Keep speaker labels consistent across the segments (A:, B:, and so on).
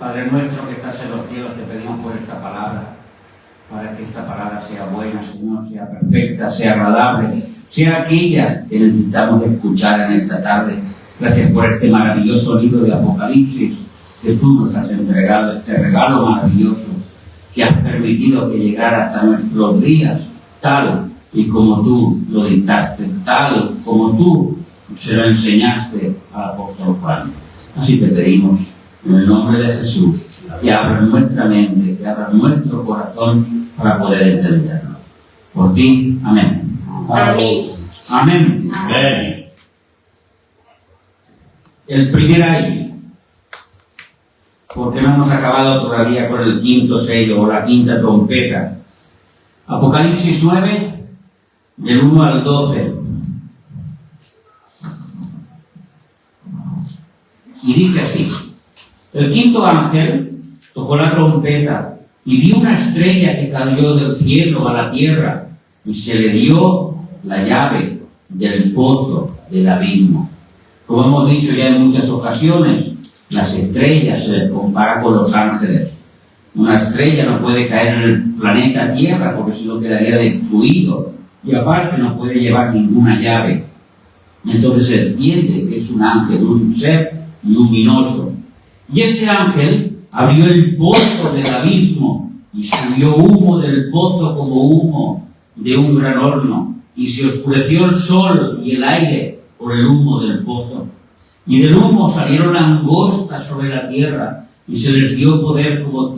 A: Padre nuestro que estás en los cielos, te pedimos por esta palabra, para que esta palabra sea buena, Señor, sea perfecta, sea agradable, sea aquella que necesitamos escuchar en esta tarde. Gracias por este maravilloso libro de Apocalipsis que tú nos has entregado, este regalo maravilloso que has permitido que llegara hasta nuestros días, tal y como tú lo dictaste, tal como tú se lo enseñaste al apóstol Juan. Así te pedimos, en el nombre de Jesús, que abra nuestra mente, que abra nuestro corazón para poder entenderlo. Por ti, amén.
B: Amén.
A: Amén. Amén. El primer ay, porque no hemos acabado todavía con el quinto sello o la quinta trompeta. Apocalipsis 9, del 1 al 12. Y dice así: el quinto ángel tocó la trompeta y vi una estrella que cayó del cielo a la tierra y se le dio la llave del pozo del abismo. Como hemos dicho ya en muchas ocasiones, las estrellas se les compara con los ángeles. Una estrella no puede caer en el planeta Tierra porque si no quedaría destruido y aparte no puede llevar ninguna llave. Entonces se entiende que es un ángel, un ser luminoso. Y este ángel abrió el pozo del abismo y subió humo del pozo como humo de un gran horno, y se oscureció el sol y el aire por el humo del pozo. Y del humo salieron langostas sobre la tierra, y se les dio poder como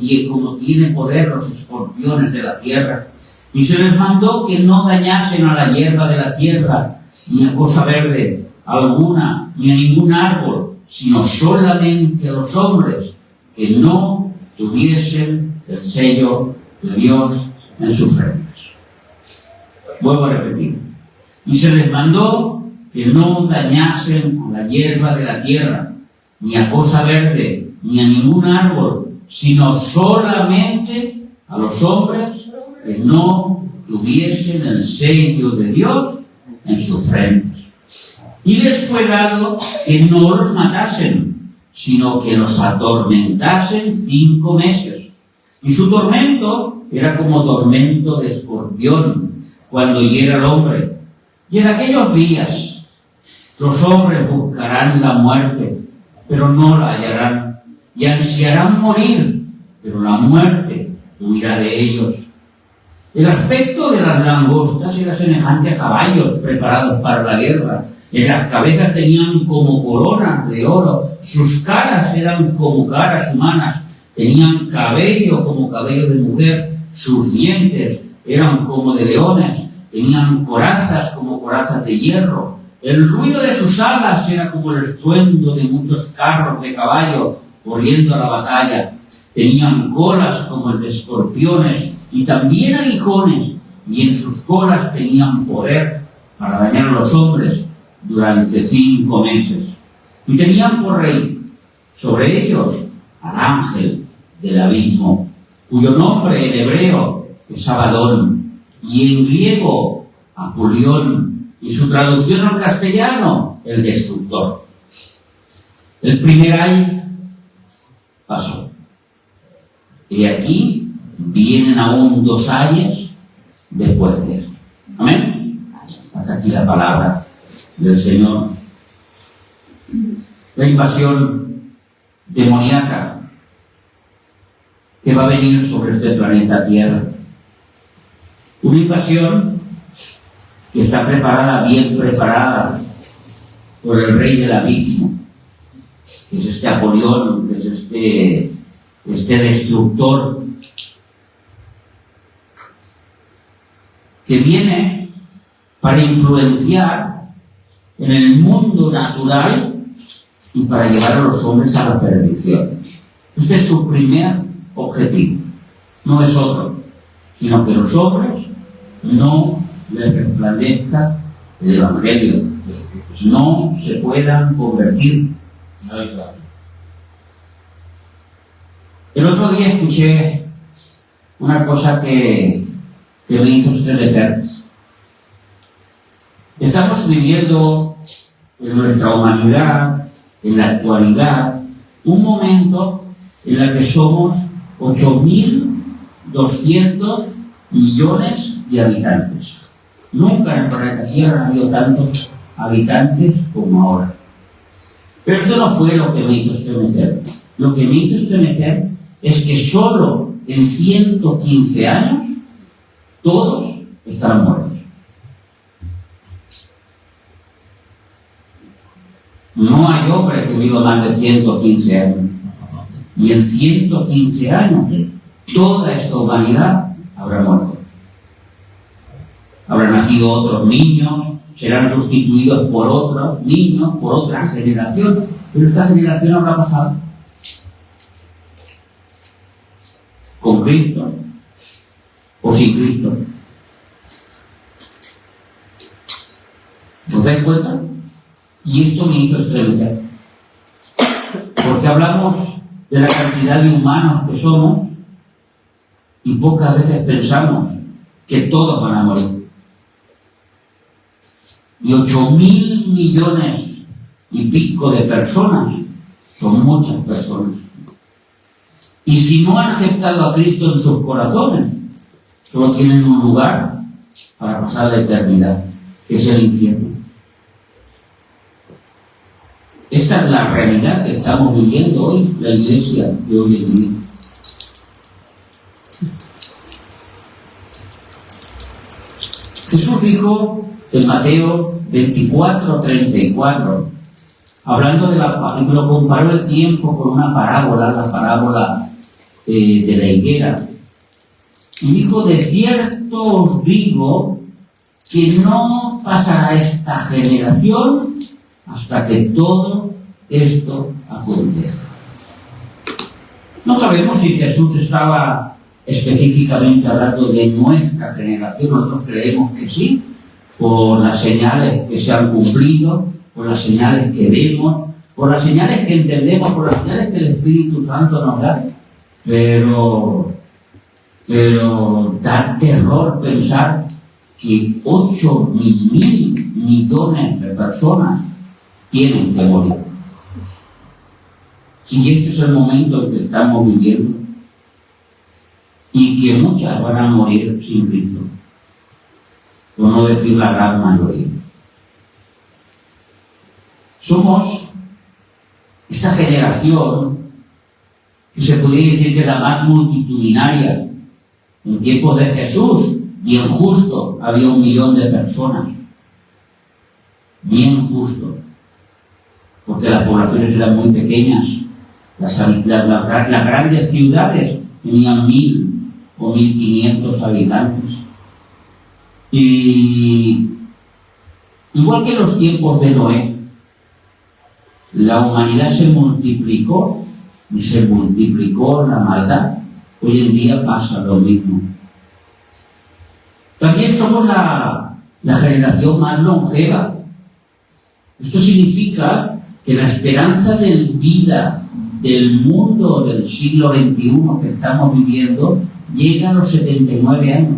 A: tiene poder los escorpiones de la tierra. Y se les mandó que no dañasen a la hierba de la tierra, ni a cosa verde alguna, ni a ningún árbol, sino solamente a los hombres que no tuviesen el sello de Dios en sus frentes. Vuelvo a repetir. Y se les mandó que no dañasen a la hierba de la tierra, ni a cosa verde, ni a ningún árbol, sino solamente a los hombres que no tuviesen el sello de Dios en sus frentes. Y les fue dado que no los matasen, sino que los atormentasen 5 meses. Y su tormento era como tormento de escorpión cuando hiera al hombre. Y en aquellos días los hombres buscarán la muerte, pero no la hallarán, y ansiarán morir, pero la muerte huirá de ellos. El aspecto de las langostas era semejante a caballos preparados para la guerra. En las cabezas tenían como coronas de oro, sus caras eran como caras humanas, tenían cabello como cabello de mujer, sus dientes eran como de leones, tenían corazas como corazas de hierro. El ruido de sus alas era como el estruendo de muchos carros de caballo corriendo a la batalla. Tenían colas como el de escorpiones y también aguijones, y en sus colas tenían poder para dañar a los hombres durante 5 meses. Y tenían por rey sobre ellos al ángel del abismo, cuyo nombre en hebreo es Abadón, y en griego Apolión, y su traducción al castellano, el destructor. El primer ay pasó. Y aquí vienen aún 2 ayes después de esto. Amén. Hasta aquí la palabra del Señor. La invasión demoníaca que va a venir sobre este planeta Tierra. Una invasión que está preparada, bien preparada, por el rey del abismo, que es este Apolión, que es este destructor, que viene para influenciar en el mundo natural y para llevar a los hombres a la perdición. Este es su primer objetivo, no es otro, sino que los hombres no les resplandezca el Evangelio, no se puedan convertir. El otro día escuché una cosa que me hizo estremecer. Estamos viviendo en nuestra humanidad, en la actualidad, un momento en la que somos 8.200 millones de habitantes. Nunca en el planeta Tierra ha habido tantos habitantes como ahora. Pero eso no fue lo que me hizo estremecer. Lo que me hizo estremecer es que solo en 115 años todos estarán muertos. No hay hombre que viva más de 115 años. Y en 115 años toda esta humanidad habrá muerto. Habrán nacido otros niños, serán sustituidos por otros niños, por otra generación, pero esta generación habrá pasado con Cristo o sin Cristo. ¿Os dais cuenta? Y esto me hizo estremecer, porque hablamos de la cantidad de humanos que somos y pocas veces pensamos que todos van a morir. Y 8.000 millones y pico de personas son muchas personas. Y si no han aceptado a Cristo en sus corazones, solo tienen un lugar para pasar la eternidad, que es el infierno. Esta es la realidad que estamos viviendo hoy, la iglesia de hoy en día. Jesús dijo en Mateo 24:34, hablando de lo comparó el tiempo con una parábola, la parábola de la higuera, y dijo: de cierto os digo que no pasará esta generación hasta que todo esto acontezca. No sabemos si Jesús estaba específicamente hablando de nuestra generación. Nosotros creemos que sí, por las señales que se han cumplido, por las señales que vemos, por las señales que entendemos, por las señales que el Espíritu Santo nos da. Pero da terror pensar que 8.000 millones de personas tienen que morir. Y este es el momento en que estamos viviendo. Y que muchas van a morir sin Cristo. Por no decir la gran mayoría. Somos esta generación que se podría decir que es la más multitudinaria. En tiempos de Jesús, bien justo, había 1 millón de personas. Bien justo. Porque las poblaciones eran muy pequeñas. Las grandes ciudades tenían 1.000 o 1.500 habitantes. Y igual que en los tiempos de Noé, la humanidad se multiplicó y se multiplicó la maldad. Hoy en día pasa lo mismo. También somos la generación más longeva. Esto significa que la esperanza de vida del mundo del siglo XXI que estamos viviendo llega a los 79 años.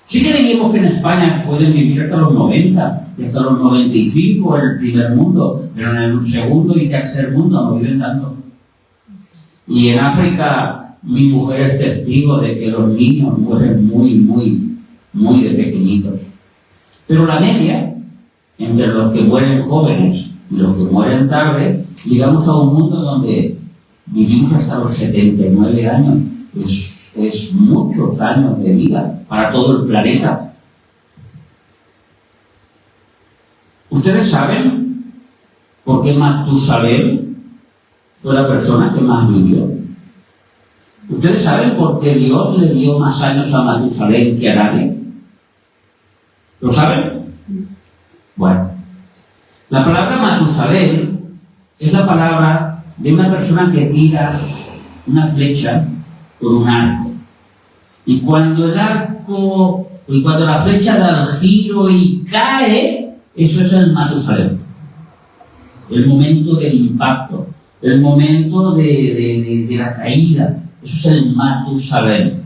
A: Sí que diríamos que en España pueden vivir hasta los 90 y hasta los 95 en el primer mundo, pero en el segundo y tercer mundo no viven tanto. Y en África mi mujer es testigo de que los niños mueren muy de pequeñitos. Pero la media, entre los que mueren jóvenes y los que mueren tarde, llegamos a un mundo donde vivimos hasta los 79 años. Es muchos años de vida para todo el planeta. ¿Ustedes saben por qué Matusalén fue la persona que más vivió? ¿Ustedes saben por qué Dios le dio más años a Matusalén que a nadie? ¿Lo saben? Bueno, la palabra Matusalén es la palabra de una persona que tira una flecha con un arco. Y cuando la flecha da el giro y cae, eso es el Matusalén. El momento del impacto, el momento de la caída. Eso es el Matusalén.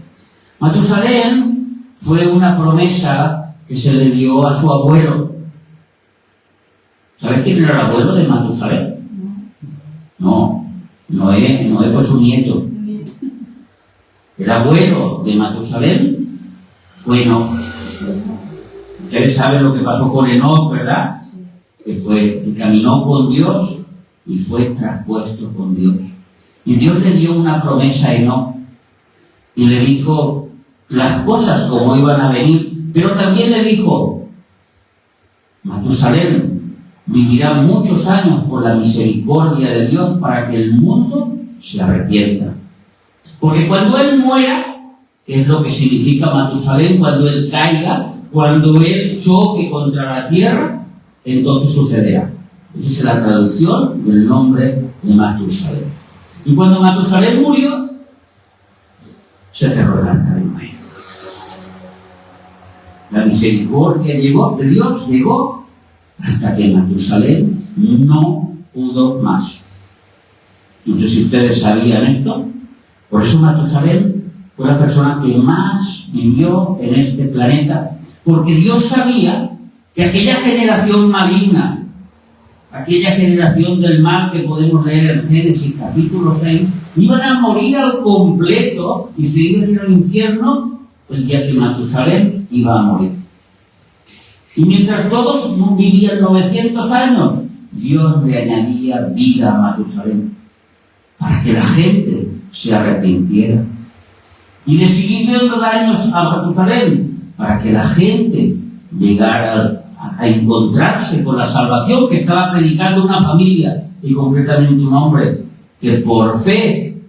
A: Matusalén fue una promesa que se le dio a su abuelo. ¿Sabes quién era el abuelo de Matusalén? No. Noé fue su nieto. El abuelo de Matusalén fue Enoc. Ustedes saben lo que pasó con Enoc, ¿verdad? Que caminó con Dios y fue traspuesto con Dios. Y Dios le dio una promesa a Enoc y le dijo las cosas como iban a venir, pero también le dijo: Matusalén vivirá muchos años por la misericordia de Dios para que el mundo se arrepienta. Porque cuando él muera, que es lo que significa Matusalén, cuando él caiga, cuando él choque contra la tierra, entonces sucederá. Esa es la traducción del nombre de Matusalén. Y cuando Matusalén murió, se cerró el arca de Noé. La misericordia de Dios llegó hasta que Matusalén no pudo más. No sé si ustedes sabían esto. Por eso Matusalén fue la persona que más vivió en este planeta, porque Dios sabía que aquella generación maligna, aquella generación del mal que podemos leer en Génesis capítulo 6, iban a morir al completo y se iban a ir al infierno el día que Matusalén iba a morir. Y mientras todos vivían 900 años, Dios le añadía vida a Matusalén para que la gente se arrepintiera. Y le siguió dando años a Matusalén para que la gente llegara a encontrarse con la salvación que estaba predicando una familia, y concretamente un hombre que por fe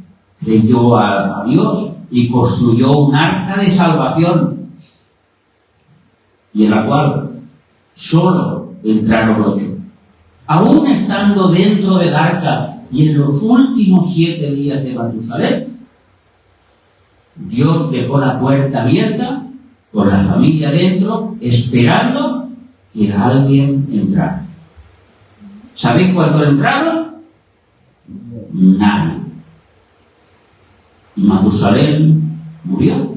A: creyó a Dios y construyó un arca de salvación, y en la cual solo entraron 8. Aún estando dentro del arca y en los últimos 7 días de Matusalén, Dios dejó la puerta abierta con la familia dentro, esperando que alguien entrara. ¿Sabéis cuándo entraron? Nadie. Y Matusalén murió.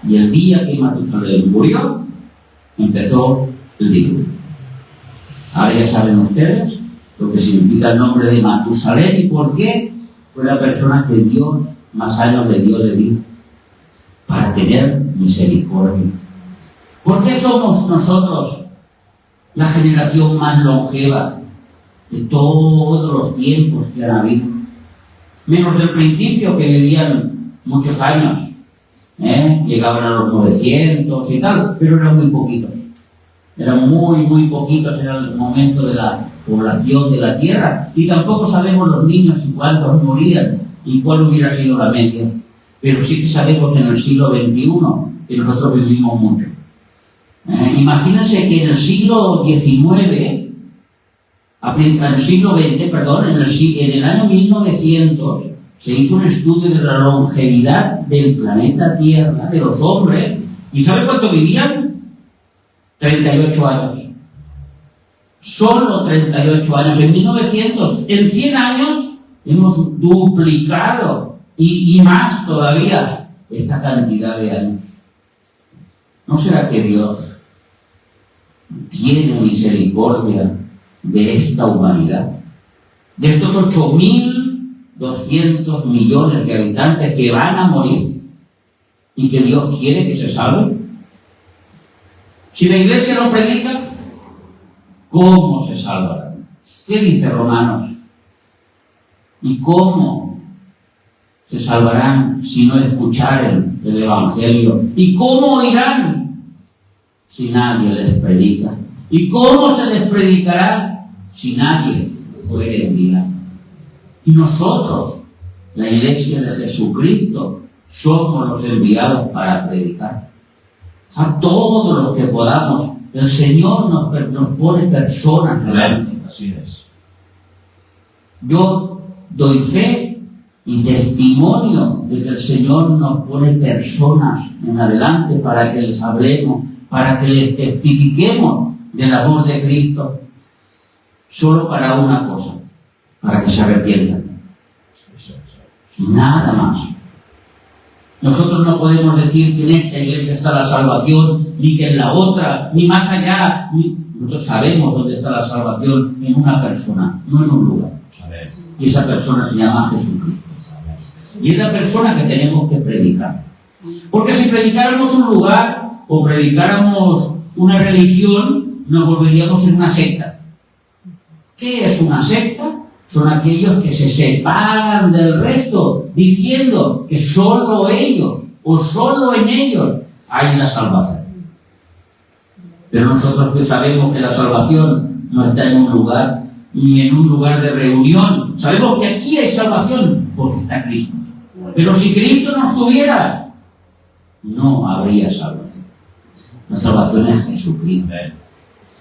A: Y el día que Matusalén murió, empezó el diluvio. Ahora ya saben ustedes lo que significa el nombre de Matusalén y por qué fue la persona que Dios más años le dio de vida, para tener misericordia. ¿Por qué somos nosotros la generación más longeva de todos los tiempos que han habido? Menos del principio, que vivían muchos años, llegaban a los 900 y tal, pero eran muy poquitos. Eran muy poquitos en el momento de la población de la tierra, y tampoco sabemos los niños y cuántos morían y cuál hubiera sido la media. Pero sí que sabemos en el siglo XXI que nosotros vivimos mucho. Imagínense que en el siglo XIX, en el siglo XX, perdón, en el año 1900, se hizo un estudio de la longevidad del planeta Tierra, de los hombres, ¿y sabe cuánto vivían? 38 años. Solo 38 años. En 1900, en 100 años, hemos duplicado y más todavía esta cantidad de años. ¿No será que Dios tiene misericordia de esta humanidad? De estos 8.200 millones de habitantes que van a morir y que Dios quiere que se salven. Si la Iglesia no predica, ¿cómo se salvarán? ¿Qué dice Romanos? ¿Y cómo se salvarán si no escucharen el Evangelio? ¿Y cómo oirán si nadie les predica? ¿Y cómo se les predicará si nadie fuere enviado? Y nosotros, la Iglesia de Jesucristo, somos los enviados para predicar. A todos los que podamos, el Señor nos pone personas delante.
B: Así es.
A: Yo doy fe y testimonio de que el Señor nos pone personas en adelante para que les hablemos, para que les testifiquemos del amor de Cristo, solo para una cosa, para que se arrepientan. Nada más. Nosotros no podemos decir que en esta iglesia está la salvación, ni que en la otra, ni más allá. Nosotros sabemos dónde está la salvación, en una persona, no en un lugar. y esa persona se llama Jesucristo. Y es la persona que tenemos que predicar. Porque si predicáramos un lugar o predicáramos una religión, nos volveríamos en una secta. ¿Qué es una secta? Son aquellos que se separan del resto, diciendo que solo ellos o solo en ellos hay la salvación. Pero nosotros que sabemos que la salvación no está en un lugar, ni en un lugar de reunión. Sabemos que aquí hay salvación porque está Cristo. Pero si Cristo no estuviera, no habría salvación. La salvación es Jesucristo.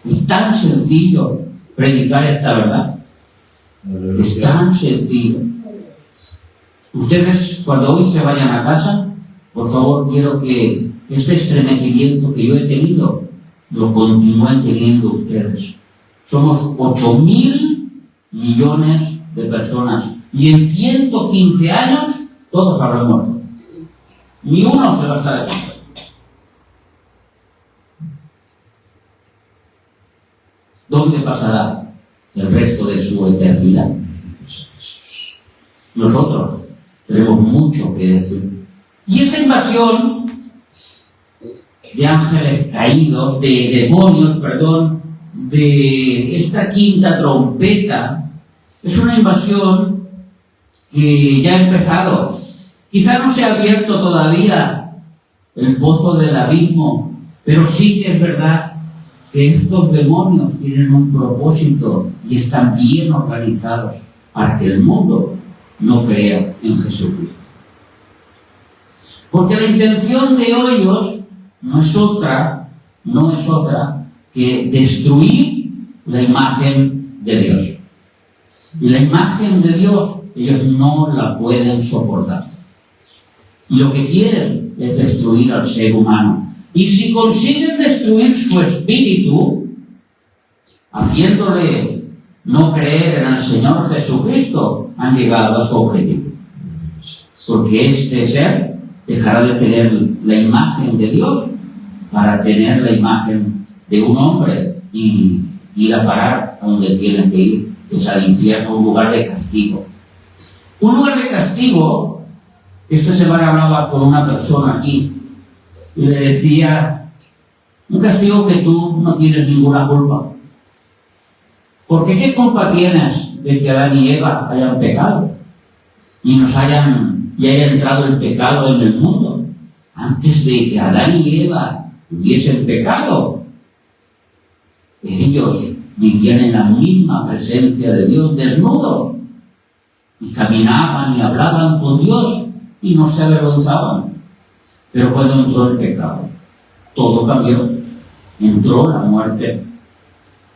A: Es tan sencillo predicar esta verdad. Es tan sencillo. Ustedes, cuando hoy se vayan a casa, por favor, quiero que este estremecimiento que yo he tenido lo continúen teniendo ustedes. Somos 8.000 millones de personas y en 115 años todos habrán muerto. Ni uno se va a estar aquí. ¿Dónde pasará el resto de su eternidad? Nosotros tenemos mucho que decir. Y esta invasión de ángeles caídos, de demonios, de esta quinta trompeta, es una invasión que ya ha empezado. Quizá no se ha abierto todavía el pozo del abismo, pero sí que es verdad que estos demonios tienen un propósito y están bien organizados para que el mundo no crea en Jesucristo. Porque la intención de ellos no es otra que destruir la imagen de Dios. Y la imagen de Dios ellos no la pueden soportar. Y lo que quieren es destruir al ser humano. Y si consiguen destruir su espíritu, haciéndole no creer en el Señor Jesucristo, han llegado a su objetivo. Porque este ser dejará de tener la imagen de Dios para tener la imagen de un hombre y ir a parar a donde tienen que ir, que es al infierno, un lugar de castigo. Un lugar de castigo, esta semana hablaba con una persona aquí y le decía, un castigo que tú no tienes ninguna culpa. Porque ¿qué culpa tienes de que Adán y Eva hayan pecado y haya entrado el pecado en el mundo? Antes de que Adán y Eva hubiesen pecado, ellos vivían en la misma presencia de Dios, desnudos, y caminaban y hablaban con Dios y no se avergonzaban. Pero cuando entró el pecado, todo cambió. Entró la muerte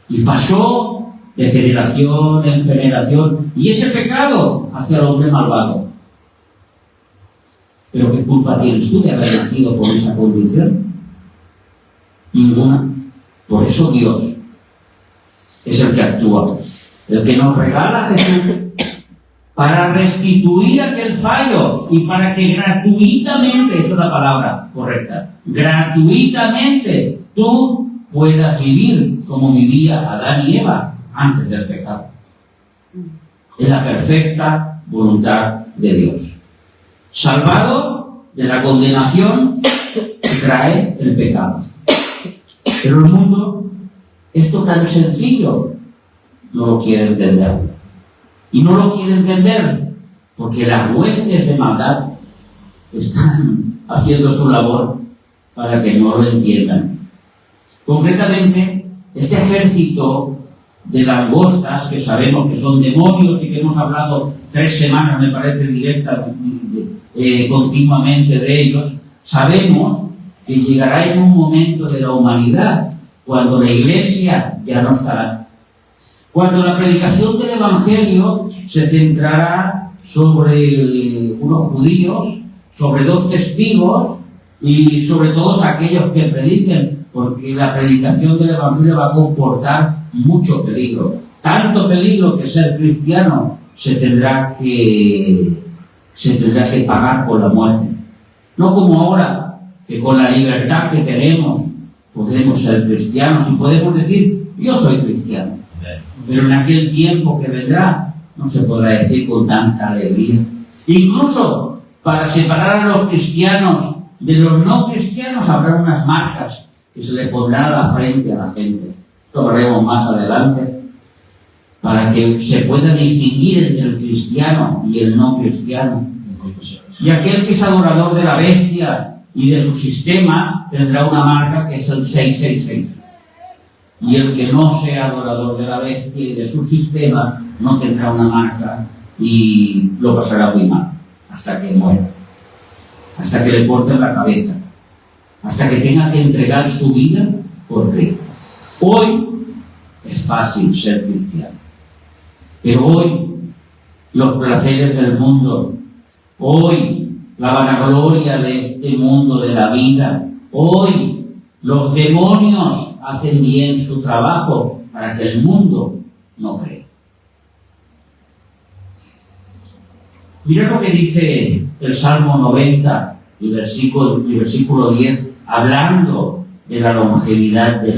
A: y pasó de generación en generación, y ese pecado hacia el hombre malvado. ¿Pero qué culpa tienes tú de haber nacido con esa condición? Ninguna. Por eso Dios es el que actúa, el que nos regala a Jesús para restituir aquel fallo y para que gratuitamente, esa es la palabra correcta, gratuitamente tú puedas vivir como vivía Adán y Eva antes del pecado. Es la perfecta voluntad de Dios. Salvado de la condenación que trae el pecado. Pero el mundo, esto tan sencillo, no lo quiere entender. Y no lo quiere entender porque las huestes de maldad están haciendo su labor para que no lo entiendan. Concretamente, este ejército de langostas, que sabemos que son demonios y que hemos hablado 3 semanas, me parece, continuamente de ellos, sabemos que llegará en un momento de la humanidad cuando la Iglesia ya no estará. Cuando la predicación del Evangelio se centrará sobre unos judíos, sobre 2 testigos y sobre todos aquellos que prediquen, porque la predicación del Evangelio va a comportar mucho peligro. Tanto peligro que ser cristiano se tendrá que pagar con la muerte. No como ahora, que con la libertad que tenemos podemos ser cristianos y podemos decir, yo soy cristiano. Pero en aquel tiempo que vendrá, no se podrá decir con tanta alegría. Incluso para separar a los cristianos de los no cristianos habrá unas marcas que se le pondrán a la frente a la gente. Esto lo haremos más adelante, para que se pueda distinguir entre el cristiano y el no cristiano. Y aquel que es adorador de la bestia y de su sistema tendrá una marca que es el 666. Y el que no sea adorador de la bestia y de su sistema no tendrá una marca y lo pasará muy mal hasta que muera, hasta que le corten la cabeza, hasta que tenga que entregar su vida por Cristo. Hoy es fácil ser cristiano, pero hoy los placeres del mundo, hoy la vanagloria de este mundo de la vida, hoy los demonios hacen bien su trabajo para que el mundo no cree. Mira lo que dice el Salmo 90 y versículo 10, hablando de la longevidad de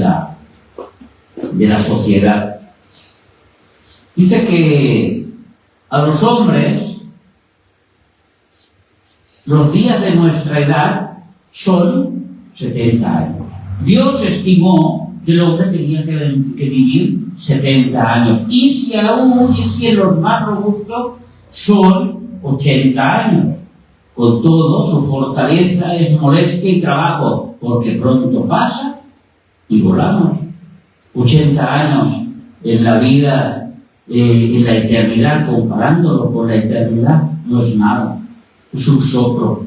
A: la sociedad. Dice que a los hombres los días de nuestra edad son 70 años. Dios estimó que el hombre tenía que vivir 70 años. Y si en los más robustos son 80 años. Con todo, su fortaleza es molestia y trabajo, porque pronto pasa y volamos. 80 años en la vida, en la eternidad, comparándolo con la eternidad, no es nada. Es un soplo.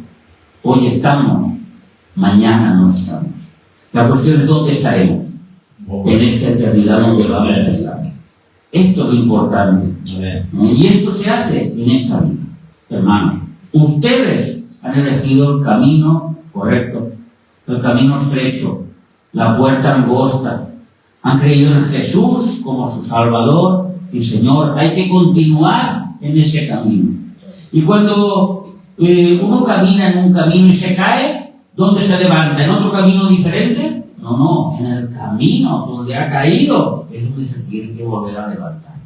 A: Hoy estamos, mañana no estamos. La cuestión es dónde estaremos en esta eternidad donde vamos a estar. Esto es lo importante. Y esto se hace en esta vida. Hermanos, ustedes han elegido el camino correcto, el camino estrecho, la puerta angosta. Han creído en Jesús como su Salvador y Señor. Hay que continuar en ese camino. Y cuando uno camina en un camino y se cae, ¿dónde se levanta? ¿En otro camino diferente? No, en el camino donde ha caído es donde se tiene que volver a levantar.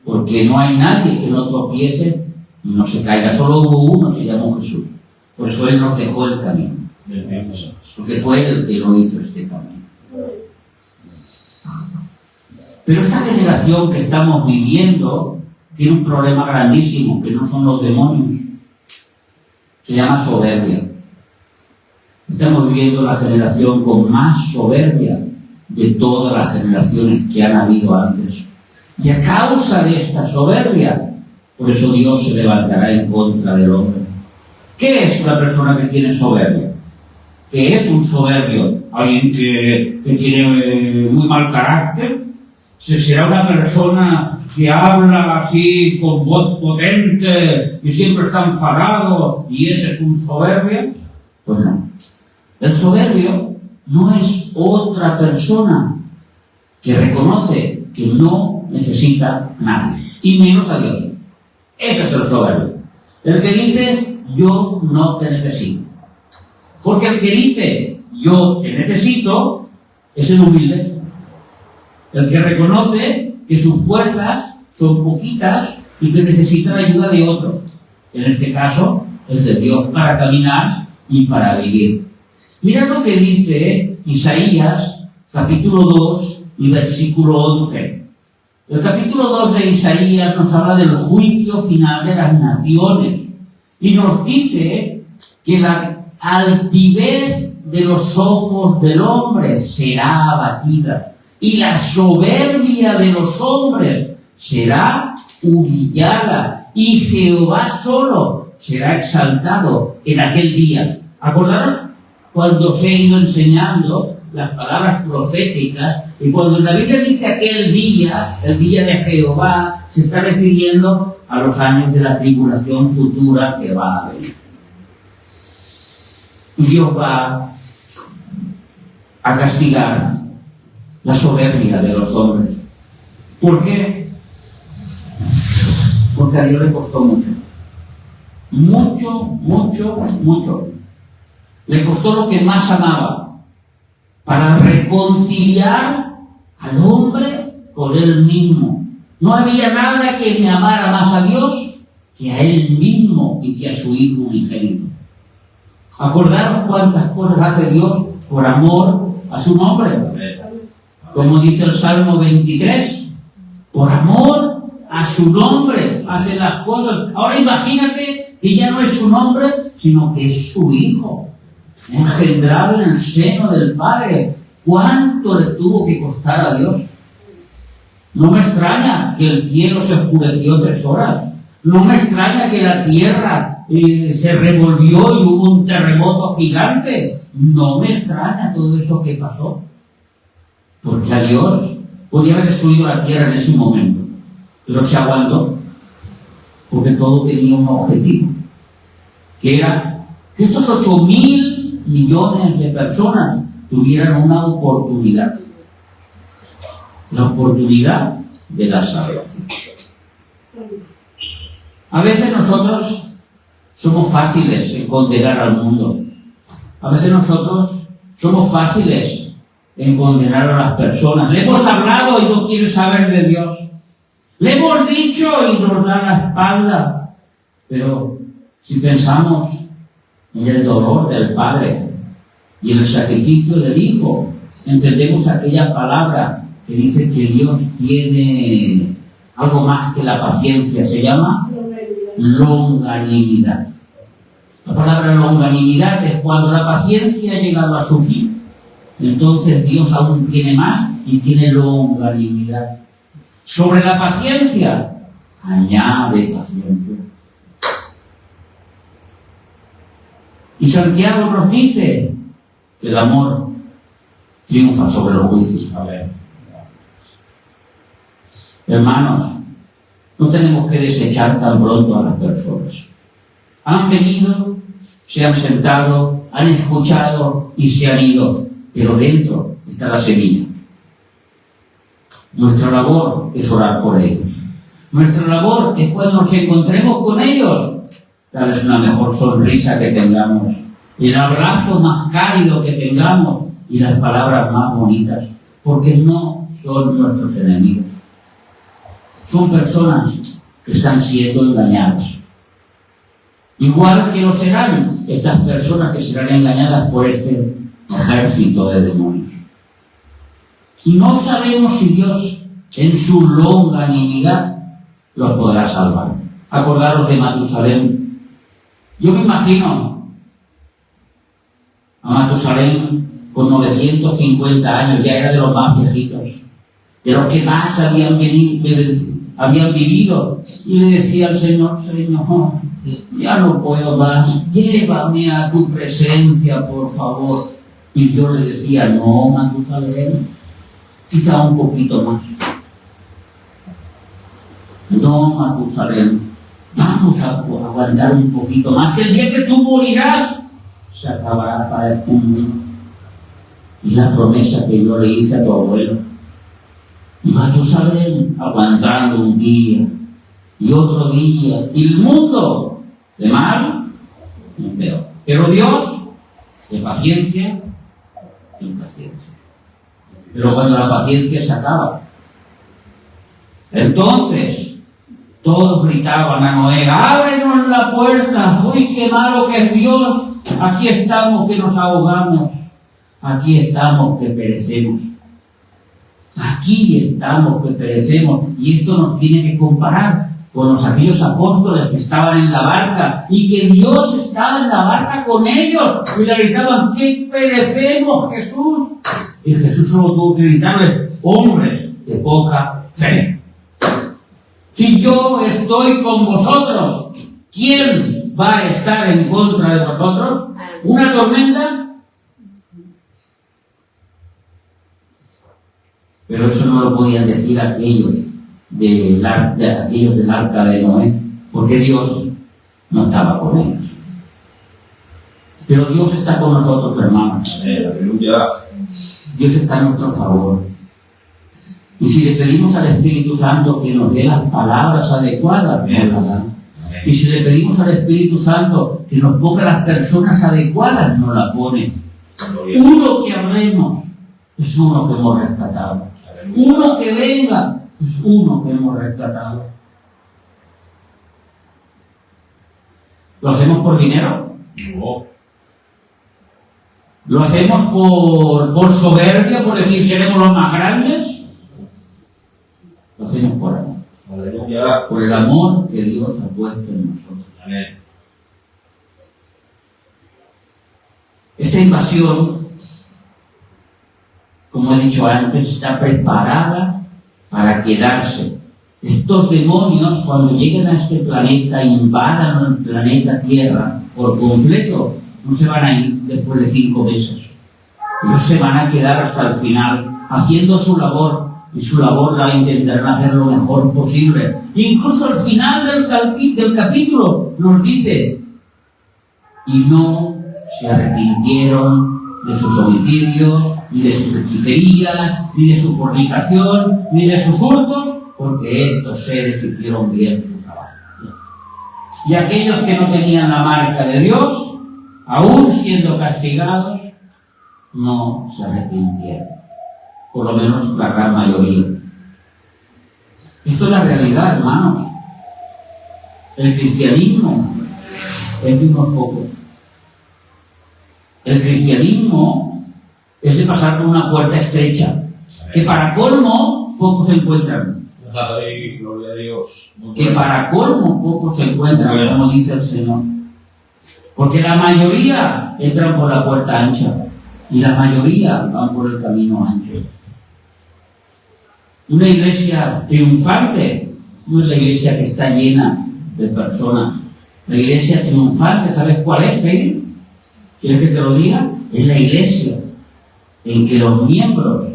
A: Porque no hay nadie que no tropiece y no se caiga. Solo hubo uno, se llamó Jesús. Por eso Él nos dejó el camino. Porque fue Él el que lo hizo este camino. Pero esta generación que estamos viviendo tiene un problema grandísimo, que no son los demonios. Se llama soberbia. Estamos viviendo la generación con más soberbia de todas las generaciones que han habido antes. Y a causa de esta soberbia, por eso Dios se levantará en contra del hombre. ¿Qué es una persona que tiene soberbia? ¿Qué es un soberbio? ¿Alguien que tiene muy mal carácter? ¿Será una persona que habla así con voz potente y siempre está enfadado y ese es un soberbio? Pues no. El soberbio no es otra persona que reconoce que no necesita a nadie, y menos a Dios. Ese es el soberbio. El que dice, yo no te necesito. Porque el que dice, yo te necesito, es el humilde. El que reconoce que sus fuerzas son poquitas y que necesita la ayuda de otro. En este caso, el de Dios, para caminar y para vivir. Mira lo que dice Isaías, capítulo 2 y versículo 11. El capítulo 2 de Isaías nos habla del juicio final de las naciones y nos dice que la altivez de los ojos del hombre será abatida y la soberbia de los hombres será humillada y Jehová solo será exaltado en aquel día. ¿Acordaros? Cuando se ha ido enseñando las palabras proféticas, y cuando la Biblia dice aquel día, el día de Jehová, se está refiriendo a los años de la tribulación futura que va a venir. Y Dios va a castigar la soberbia de los hombres. ¿Por qué? Porque a Dios le costó mucho. Mucho. Le costó lo que más amaba, para reconciliar al hombre con él mismo. No había nada que me amara más a Dios que a Él mismo y que a su Hijo unigénito. Acordaros cuántas cosas hace Dios por amor a su nombre. Como dice el Salmo 23, por amor a su nombre hace las cosas. Ahora imagínate que ya no es su nombre, sino que es su Hijo, engendrado en el seno del Padre. ¿Cuánto le tuvo que costar a Dios? No me extraña que el cielo se oscureció 3 horas. No me extraña que la tierra se revolvió y hubo un terremoto gigante. No me extraña todo eso que pasó. Porque a Dios podía haber destruido la tierra en ese momento, pero se aguantó, porque todo tenía un objetivo, que era que estos 8.000 millones de personas tuvieran una oportunidad, la oportunidad de la salvación. A veces nosotros somos fáciles en condenar al mundo. A veces nosotros somos fáciles en condenar a las personas. Le hemos hablado y no quiere saber de Dios. Le hemos dicho y nos da la espalda. Pero si pensamos en el dolor del Padre y en el sacrificio del Hijo, entendemos aquella palabra que dice que Dios tiene algo más que la paciencia. Se llama longanimidad. La palabra longanimidad es cuando la paciencia ha llegado a su fin. Entonces Dios aún tiene más y tiene longanimidad. Sobre la paciencia, añade paciencia. Y Santiago nos dice que el amor triunfa sobre los juicios. A ver. Hermanos, no tenemos que desechar tan pronto a las personas. Han venido, se han sentado, han escuchado y se han ido. Pero dentro está la semilla. Nuestra labor es orar por ellos. Nuestra labor es cuando nos encontremos con ellos, darles una mejor sonrisa que tengamos, el abrazo más cálido que tengamos y las palabras más bonitas, porque no son nuestros enemigos. Son personas que están siendo engañadas. Igual que lo serán estas personas que serán engañadas por este ejército de demonios. Y no sabemos si Dios, en su longanimidad, los podrá salvar. Acordaros de Matusalén. Yo me imagino a Matusalén con 950 años, ya era de los más viejitos, de los que más habían vivido, y le decía al Señor: Señor, ya no puedo más, llévame a tu presencia, por favor. Y Dios le decía: no, Matusalén, quizá un poquito más. No, Matusalén, vamos a aguantar un poquito más, que el día que tú morirás se acabará para este mundo. Es la promesa que yo le hice a tu abuelo. Y Matusalén aguantando un día y otro día, y el mundo de mal en peor. Pero Dios de paciencia en paciencia. Pero cuando la paciencia se acaba, entonces todos gritaban a Noé: ábrenos la puerta, uy, qué malo que es Dios, aquí estamos que nos ahogamos, aquí estamos que perecemos, aquí estamos que perecemos. Y esto nos tiene que comparar con aquellos apóstoles que estaban en la barca y que Dios estaba en la barca con ellos y le gritaban: que perecemos, Jesús. Y Jesús solo tuvo que gritarle: hombres de poca fe. Si yo estoy con vosotros, ¿quién va a estar en contra de vosotros? ¿Una tormenta? Pero eso no lo podían decir aquellos del arca de Noé, porque Dios no estaba con ellos. Pero Dios está con nosotros, hermanos. Aleluya. Dios está a nuestro favor. Y si le pedimos al Espíritu Santo que nos dé las palabras adecuadas, nos las da. Y si le pedimos al Espíritu Santo que nos ponga las personas adecuadas, nos las pone. Uno que hablemos es uno que hemos rescatado. Uno que venga Es uno que hemos rescatado. ¿Lo hacemos por dinero?
B: No.
A: ¿Lo hacemos por soberbia, por decir seremos los más grandes? Lo hacemos por amor.
B: Aleluya.
A: Por el amor que Dios ha puesto en nosotros.
B: Amén.
A: Esta invasión, como he dicho antes, está preparada para quedarse. Estos demonios, cuando lleguen a este planeta, invadan el planeta Tierra por completo, no se van a ir después de 5 meses. Ellos se van a quedar hasta el final, haciendo su labor, y su labor la intentarán hacer lo mejor posible. Incluso al final del capítulo nos dice, y no se arrepintieron de sus homicidios, ni de sus hechicerías, ni de su fornicación, ni de sus hurtos, porque estos seres hicieron bien su trabajo. Y aquellos que no tenían la marca de Dios, aún siendo castigados, no se arrepintieron. Por lo menos la gran mayoría. Esto es la realidad, hermanos. El cristianismo es de unos pocos. El cristianismo es de pasar por una puerta estrecha, que para colmo pocos se encuentran.
B: Ay, gloria a Dios.
A: Que para colmo pocos se encuentran, como dice el Señor. Porque la mayoría entran por la puerta ancha y la mayoría van por el camino ancho. Una iglesia triunfante no es la iglesia que está llena de personas. La iglesia triunfante, ¿sabes cuál es, Pedro? ¿Quieres que te lo diga? Es la iglesia en que los miembros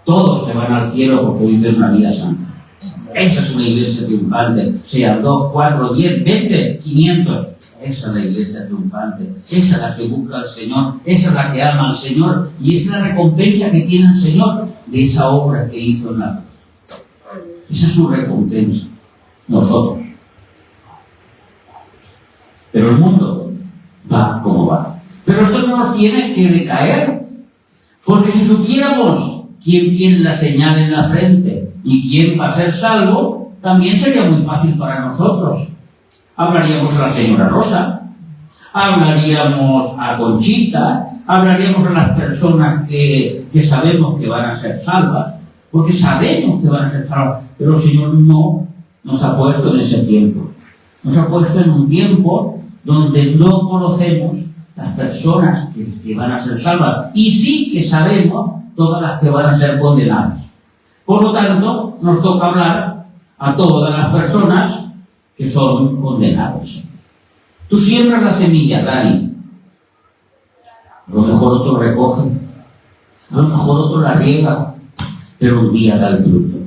A: todos se van al cielo porque viven una vida santa. Esa es una iglesia triunfante, sean 2, 4, 10, 20, 500. Esa es la iglesia triunfante. Esa es la que busca al Señor, esa es la que ama al Señor y esa es la recompensa que tiene el Señor de esa obra que hizo en la cruz. Esa es su recompensa. Nosotros. Pero el mundo va como va. Pero esto no nos tiene que decaer. Porque si supiéramos quién tiene la señal en la frente y quién va a ser salvo, también sería muy fácil para nosotros. Hablaríamos a la señora Rosa, hablaríamos a Conchita, hablaríamos a las personas que sabemos que van a ser salvas, porque sabemos que van a ser salvas, pero el Señor no nos ha puesto en ese tiempo. Nos ha puesto en un tiempo donde no conocemos las personas que van a ser salvas, y sí que sabemos todas las que van a ser condenadas. Por lo tanto, nos toca hablar a todas las personas que son condenadas. Tú siembras la semilla, Dani. A lo mejor otro recoge, a lo mejor otro la riega, pero un día da el fruto.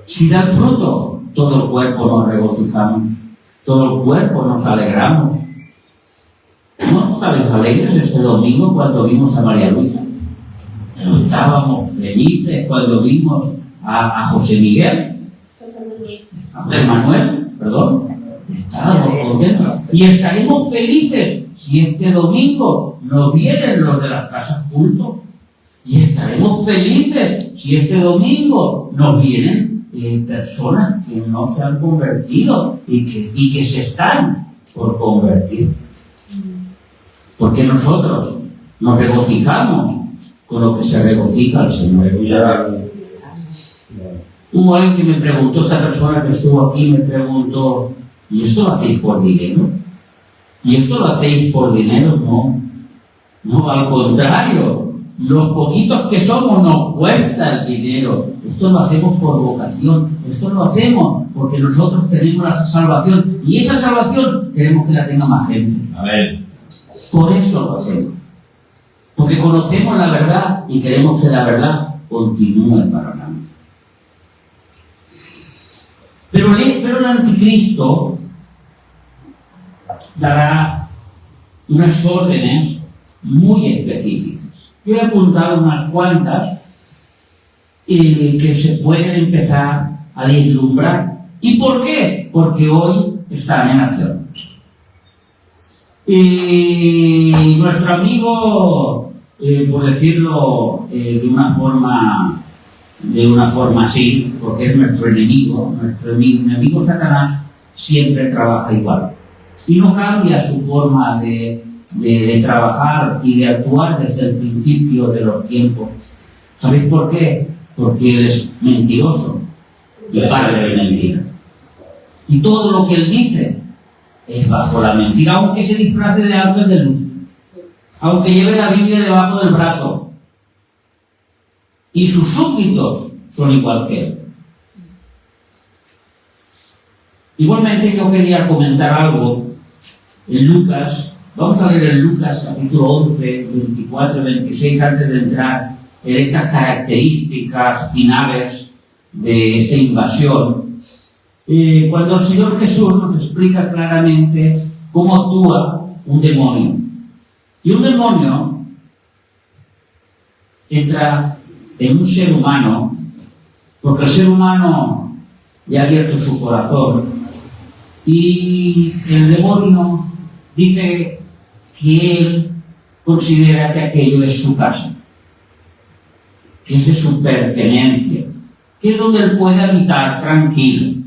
A: Si da el fruto, todo el cuerpo nos regocijamos, todo el cuerpo nos alegramos. ¿No estabais alegres este domingo cuando vimos a María Luisa? Estábamos felices cuando vimos a José Miguel. José Manuel, perdón. Estábamos contentos. Y estaremos felices si este domingo nos vienen los de las casas culto. Y estaremos felices si este domingo nos vienen personas que no se han convertido y que se están por convertir. Porque nosotros nos regocijamos con lo que se regocija el Señor. Hubo alguien que me preguntó, esta persona que estuvo aquí me preguntó, ¿y esto lo hacéis por dinero? ¿Y esto lo hacéis por dinero? No. No, al contrario. Los poquitos que somos nos cuesta el dinero. Esto lo hacemos por vocación. Esto lo hacemos porque nosotros tenemos esa salvación. Y esa salvación queremos que la tenga más gente.
B: Amén.
A: Por eso lo hacemos. Porque conocemos la verdad y queremos que la verdad continúe para nosotros. Pero el anticristo dará unas órdenes muy específicas. Yo he apuntado unas cuantas que se pueden empezar a vislumbrar. ¿Y por qué? Porque hoy están en acción. Nuestro amigo, por decirlo de una forma de una forma así, porque es nuestro enemigo Satanás siempre trabaja igual. Y no cambia su forma de trabajar y de actuar desde el principio de los tiempos. ¿Sabéis por qué? Porque él es mentiroso y padre de mentira. Y todo lo que él dice es bajo la mentira, aunque se disfrace de ángel de luz, aunque lleve la Biblia debajo del brazo. Y sus súbditos son igual que él. Igualmente yo quería comentar algo en Lucas. Vamos a leer en Lucas capítulo 11, 24 y 26 antes de entrar en estas características finales de esta invasión. Cuando el Señor Jesús nos explica claramente cómo actúa un demonio. Y un demonio entra en un ser humano, porque el ser humano le ha abierto su corazón, y el demonio dice que él considera que aquello es su casa, que esa es su pertenencia, que es donde él puede habitar tranquilo.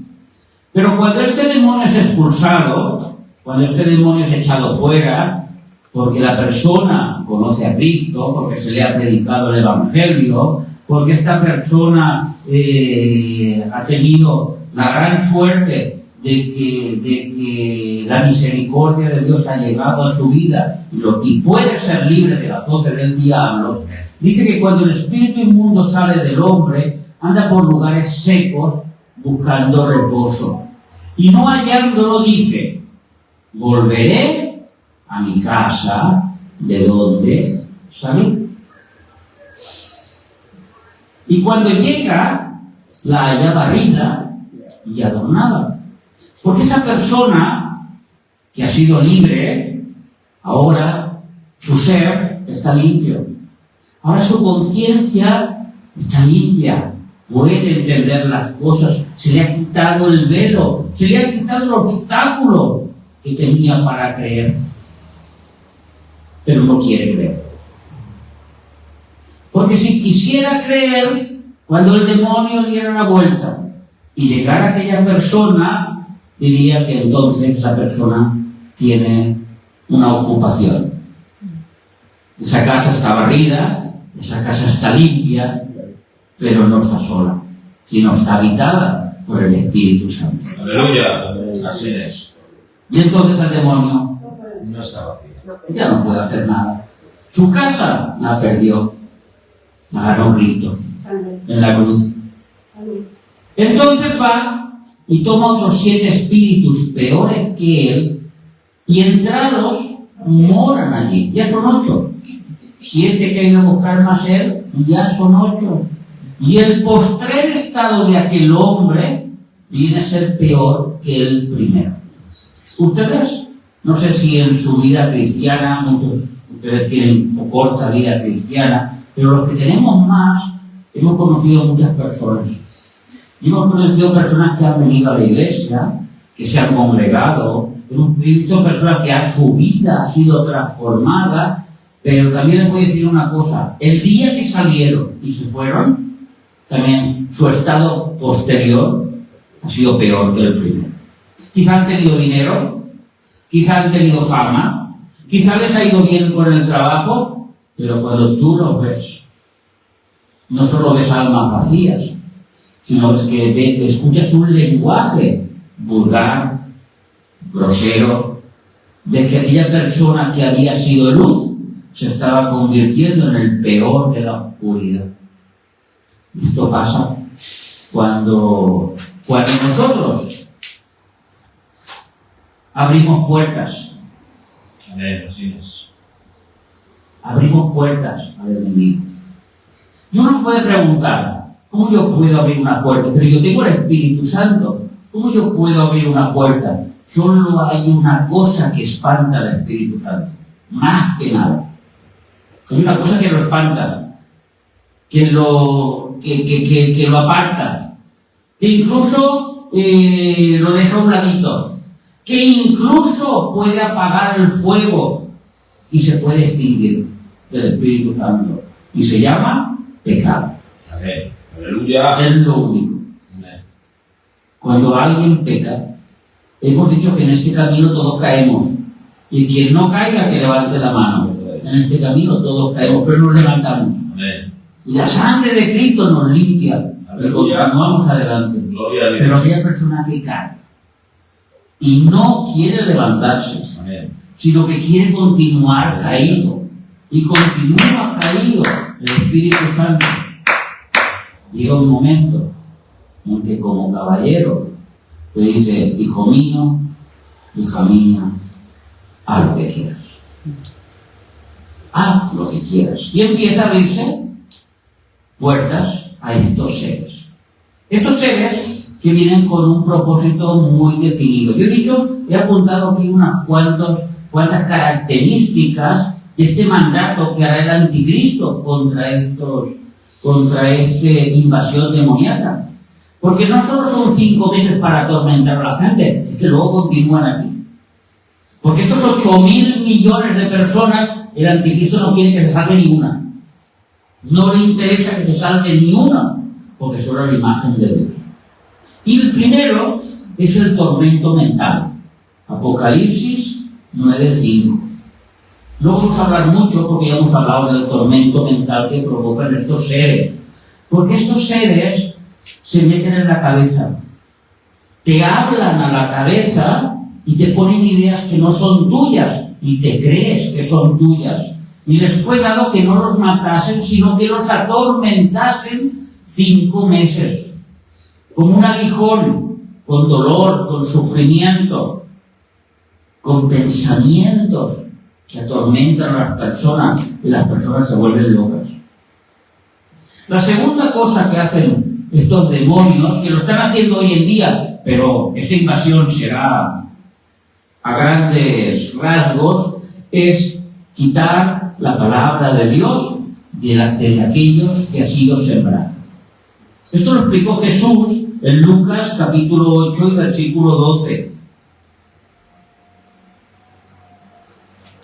A: Pero cuando este demonio es expulsado, cuando este demonio es echado fuera, porque la persona conoce a Cristo, porque se le ha predicado el Evangelio, porque esta persona ha tenido la gran suerte de que la misericordia de Dios ha llegado a su vida y puede ser libre del azote del diablo, dice que cuando el espíritu inmundo sale del hombre, anda por lugares secos buscando reposo. Y no hallándolo dice, volveré a mi casa de donde salí. Y cuando llega, la halla barrida y adornada. Porque esa persona que ha sido libre, ahora su ser está limpio. Ahora su conciencia está limpia. Puede entender las cosas. Se le ha quitado el velo. Se le ha quitado el obstáculo que tenía para creer. Pero no quiere creer. Porque si quisiera creer, cuando el demonio diera una vuelta y llegara a aquella persona, diría que entonces esa persona tiene una ocupación. Esa casa está barrida, esa casa está limpia, pero no está sola, sino está habitada por el Espíritu Santo.
B: Aleluya, así es.
A: Y entonces el demonio
B: No está vacía.
A: ya no puede hacer nada. Su casa la perdió, la ganó Cristo en la cruz. Entonces va y toma otros 7 espíritus peores que él, y entrados moran allí. Ya son 8. 7 que ha ido a buscar más él, ya son 8. Y el postrer estado de aquel hombre viene a ser peor que el primero. Ustedes, no sé si en su vida cristiana, muchos de ustedes tienen corta vida cristiana, pero los que tenemos más, hemos conocido muchas personas. Y hemos conocido personas que han venido a la iglesia, que se han congregado, hemos visto personas que su vida ha sido transformada, pero también les voy a decir una cosa: el día que salieron y se fueron, también su estado posterior ha sido peor que el primero. Quizá han tenido dinero, quizá han tenido fama, quizá les ha ido bien con el trabajo, pero cuando tú los ves, no solo ves almas vacías, sino que escuchas un lenguaje vulgar, grosero. Ves que aquella persona que había sido luz se estaba convirtiendo en el peor de la oscuridad. Esto pasa cuando nosotros abrimos puertas.
B: Amén, así es.
A: Abrimos puertas al enemigo. Y uno puede preguntar, ¿cómo yo puedo abrir una puerta? Pero yo tengo el Espíritu Santo. ¿Cómo yo puedo abrir una puerta? Solo hay una cosa que espanta al Espíritu Santo. Más que nada. Hay una cosa que lo espanta, que lo aparta, que incluso lo deja a un ladito, que incluso puede apagar el fuego y se puede extinguir del Espíritu Santo. Y se llama pecado.
B: Amén. Aleluya.
A: Es lo único.
B: Amén.
A: Cuando alguien peca, hemos dicho que en este camino todos caemos. Y quien no caiga, que levante la mano. En este camino todos caemos, pero nos levantamos.
B: Amén.
A: Y la sangre de Cristo nos limpia. Y
B: Aleluya.
A: continuamos adelante.
B: Gloria a
A: Pero
B: Dios.
A: aquella persona que cae y no quiere levantarse,
B: Amén.
A: sino que quiere continuar caído, y continúa caído, el Espíritu Santo llega un momento en que como caballero te dice: hijo mío, hija mía, haz lo que quieras, haz lo que quieras, y empieza a abrirse puertas a estos seres que vienen con un propósito muy definido. Yo he apuntado aquí unas cuantas características de este mandato que hará el anticristo contra esta invasión demoníaca. Porque no solo son 5 meses para atormentar a la gente, es que luego continúan aquí. Porque estos 8.000 millones de personas, el anticristo no quiere que se salve ni una. No le interesa que se salve ni una, porque son la imagen de Dios. Y el primero es el tormento mental. Apocalipsis 9:5. No vamos a hablar mucho porque ya hemos hablado del tormento mental que provocan estos seres. Porque estos seres se meten en la cabeza, te hablan a la cabeza y te ponen ideas que no son tuyas y te crees que son tuyas. Y les fue dado que no los matasen, sino que los atormentasen 5 meses. Como un aguijón, con dolor, con sufrimiento, con pensamientos que atormentan a las personas y las personas se vuelven locas. La segunda cosa que hacen estos demonios, que lo están haciendo hoy en día, pero esta invasión será a grandes rasgos, es quitar la palabra de Dios de aquellos que ha sido sembrado. Esto lo explicó Jesús en Lucas capítulo 8 y versículo 12,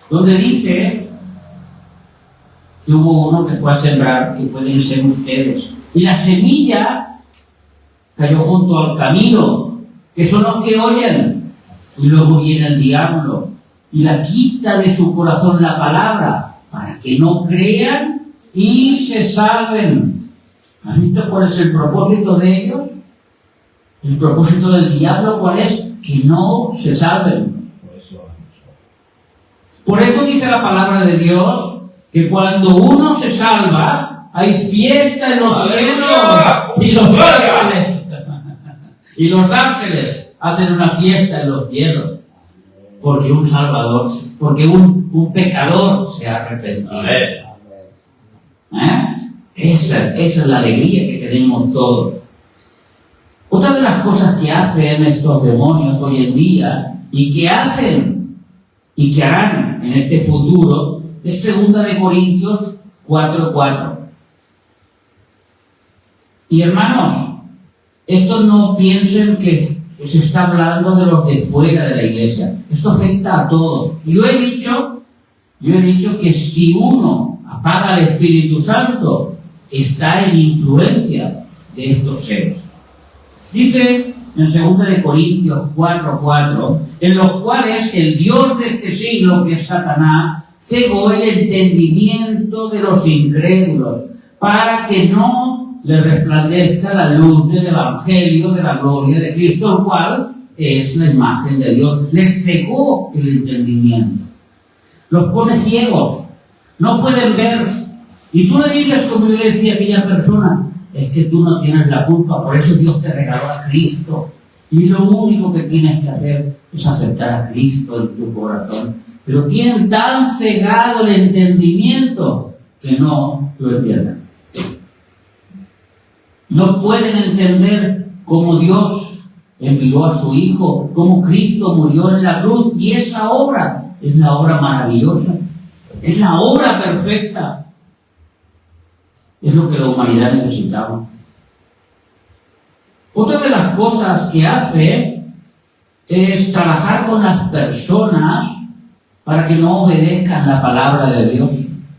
A: donde dice que hubo uno que fue a sembrar, que pueden ser ustedes, y la semilla cayó junto al camino, que son los que oyen, y luego viene el diablo y la quita de su corazón la palabra para que no crean y se salven. ¿Has visto cuál es el propósito de ellos? El propósito del diablo, ¿cuál es? Que no se salven. Por eso dice la palabra de Dios que cuando uno se salva, hay fiesta en los cielos y los ángeles hacen una fiesta en los cielos porque un salvador, porque un pecador se ha arrepentido. Esa es la alegría que tenemos todos. Otra de las cosas que hacen estos demonios hoy en día y que hacen y que harán en este futuro es 2 Corintios 4:4. Y hermanos, esto no piensen que se está hablando de los de fuera de la iglesia. Esto afecta a todos. Yo he dicho que si uno apaga el Espíritu Santo, está en influencia de estos seres. Dice en 2 Corintios 4:4, en los cuales el Dios de este siglo, que es Satanás, cegó el entendimiento de los incrédulos, para que no le resplandezca la luz del Evangelio de la gloria de Cristo, el cual es la imagen de Dios. Les cegó el entendimiento. Los pone ciegos. No pueden ver. Y tú le dices, como yo le decía a aquella persona, es que tú no tienes la culpa, por eso Dios te regaló a Cristo. Y lo único que tienes que hacer es aceptar a Cristo en tu corazón. Pero tienen tan cegado el entendimiento que no lo entienden. No pueden entender cómo Dios envió a su Hijo, cómo Cristo murió en la cruz, y esa obra es la obra maravillosa, es la obra perfecta, es lo que la humanidad necesitaba. Otra de las cosas que hace es trabajar con las personas para que no obedezcan la palabra de Dios.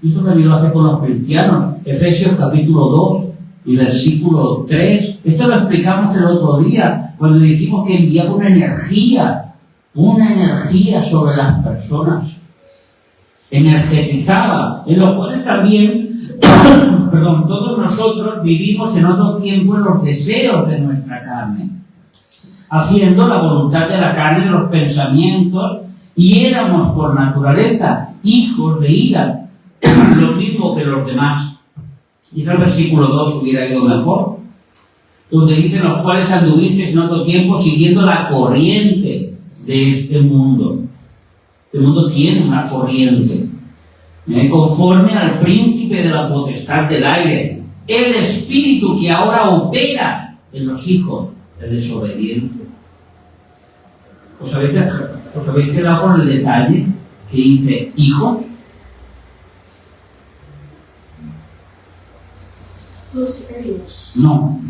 A: Eso también lo hace con los cristianos. Efesios capítulo 2, y versículo 3. Esto lo explicamos el otro día, cuando dijimos que enviaba una energía sobre las personas. Energetizaba, en los cuales también, todos nosotros vivimos en otro tiempo en los deseos de nuestra carne, haciendo la voluntad de la carne y de los pensamientos, y éramos por naturaleza hijos de ira, lo mismo que los demás. Quizá el versículo 2 hubiera ido mejor, donde dice: los cuales anduvisteis en otro tiempo siguiendo la corriente de este mundo. Este mundo tiene una corriente, conforme al príncipe de la potestad del aire, el espíritu que ahora opera en los hijos de desobediencia. ¿Os habéis quedado con el detalle que dice hijo? No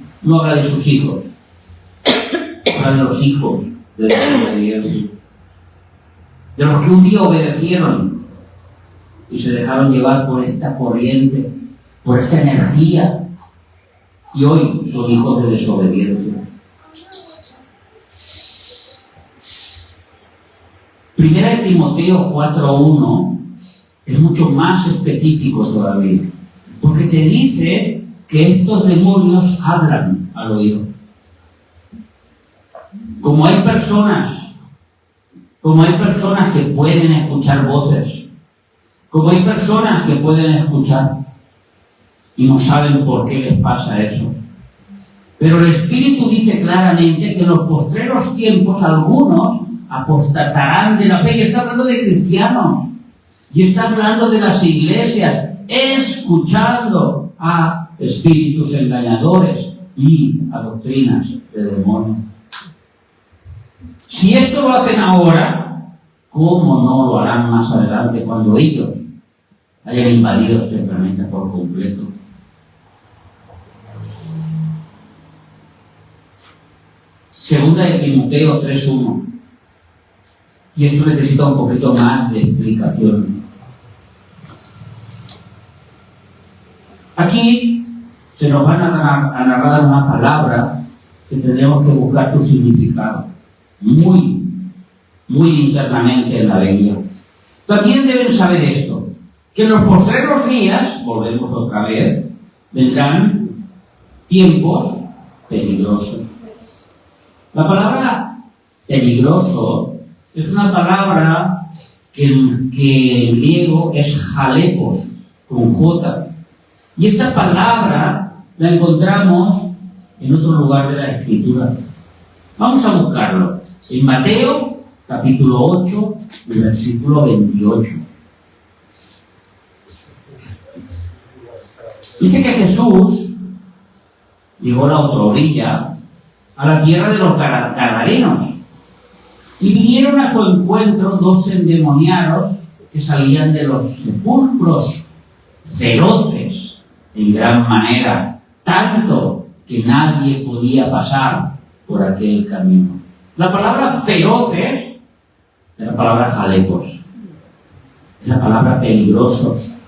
A: habla de sus hijos, habla de los hijos de desobediencia, de los que un día obedecieron y se dejaron llevar por esta corriente, por esta energía, y hoy son hijos de desobediencia. Primera de Timoteo 4:1 es mucho más específico todavía, porque te dice que estos demonios hablan al oído. Como hay personas que pueden escuchar voces, como hay personas que pueden escuchar y no saben por qué les pasa eso. Pero el Espíritu dice claramente que en los postreros tiempos algunos apostatarán de la fe, y está hablando de cristianos, y está hablando de las iglesias, escuchando a espíritus engañadores y a doctrinas de demonios. Si esto lo hacen ahora, ¿cómo no lo harán más adelante cuando ellos hayan invadido este planeta por completo? Segunda de Timoteo 3:1. Y esto necesita un poquito más de explicación. Aquí se nos van a narrar una palabra que tendremos que buscar su significado muy internamente en la Biblia. También deben saber esto, que en los postreros días, volvemos otra vez, vendrán tiempos peligrosos. La palabra peligroso es una palabra que en griego es jalepos, con J. Y esta palabra la encontramos en otro lugar de la Escritura. Vamos a buscarlo. En Mateo, capítulo 8, versículo 28. Dice que Jesús llegó a la otra orilla, a la tierra de los Gadarenos, y vinieron a su encuentro dos endemoniados que salían de los sepulcros, feroces en gran manera, tanto que nadie podía pasar por aquel camino. La palabra feroces es la palabra jalepos, es la palabra peligrosos.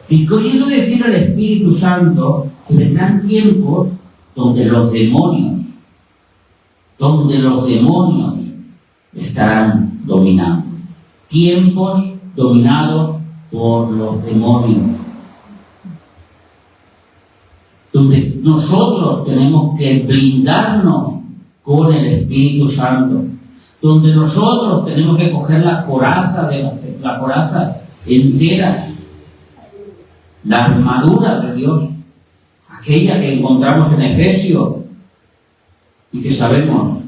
A: Y queriendo decir al Espíritu Santo que vendrán tiempos donde los demonios estarán dominando. Tiempos dominados por los demonios. Donde nosotros tenemos que blindarnos con el Espíritu Santo. Donde nosotros tenemos que coger la coraza de la fe, la coraza entera, la armadura de Dios, aquella que encontramos en Efesios, y que sabemos